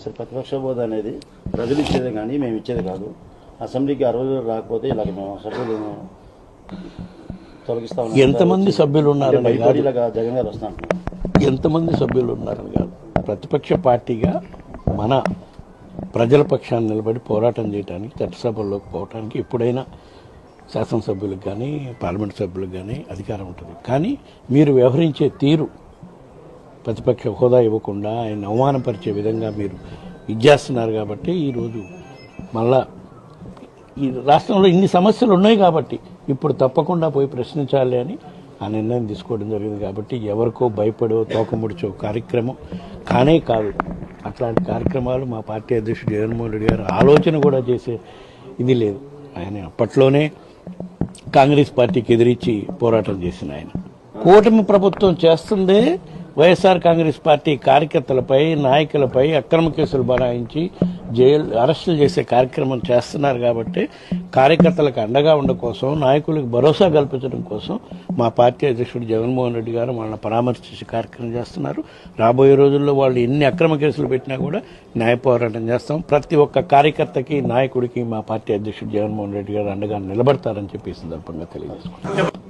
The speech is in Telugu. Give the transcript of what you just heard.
సార్ ప్రతిపక్ష హోదా అనేది ప్రజలు ఇచ్చేది కానీ మేము ఇచ్చేది కాదు. అసెంబ్లీకి 60 రాకపోతే ఇలాగ మేము సభ్యులు తొలగిస్తాం. ఎంతమంది సభ్యులు ఉన్నారని కాదు, జగన్ గారు వస్తాను ఎంతమంది సభ్యులు ఉన్నారని కాదు, ప్రతిపక్ష పార్టీగా మన ప్రజల పక్షాన్ని నిలబడి పోరాటం చేయడానికి చట్టసభల్లోకి పోవడానికి ఎప్పుడైనా శాసనసభ్యులకు కానీ పార్లమెంట్ సభ్యులకు కానీ అధికారం ఉంటుంది. కానీ మీరు వ్యవహరించే తీరు ప్రతిపక్ష హోదా ఇవ్వకుండా ఆయన అవమానపరిచే విధంగా మీరు ఇచ్చేస్తున్నారు. కాబట్టి ఈరోజు మళ్ళా ఈ రాష్ట్రంలో ఇన్ని సమస్యలు ఉన్నాయి కాబట్టి ఇప్పుడు తప్పకుండా పోయి ప్రశ్నించాలి అని ఆ నిర్ణయం తీసుకోవడం జరిగింది. కాబట్టి ఎవరికో భయపడో తోకముడిచో కార్యక్రమం కానే కాదు. అట్లాంటి కార్యక్రమాలు మా పార్టీ అధ్యక్షుడు జగన్మోహన్ రెడ్డి గారు ఆలోచన కూడా చేసే ఇది లేదు. ఆయన అప్పట్లోనే కాంగ్రెస్ పార్టీకి ఎదిరించి పోరాటం చేసిన ఆయన కూటమి ప్రభుత్వం చేస్తుందే వైఎస్ఆర్ కాంగ్రెస్ పార్టీ కార్యకర్తలపై నాయకులపై అక్రమ కేసులు బనాయించి అరెస్టులు చేసే కార్యక్రమం చేస్తున్నారు. కాబట్టి కార్యకర్తలకు అండగా ఉండడం కోసం, నాయకులకు భరోసా కల్పించడం కోసం మా పార్టీ అధ్యక్షుడు జగన్మోహన్ రెడ్డి గారు వాళ్ళని పరామర్శించే కార్యక్రమం చేస్తున్నారు. రాబోయే రోజుల్లో వాళ్ళు ఎన్ని అక్రమ కేసులు పెట్టినా కూడా న్యాయ పోరాటం చేస్తాం. ప్రతి ఒక్క కార్యకర్తకి నాయకుడికి మా పార్టీ అధ్యక్షుడు జగన్మోహన్ రెడ్డి గారు అండగా నిలబడతారని చెప్పి ఈ సందర్భంగా తెలియజేసుకుంటాం.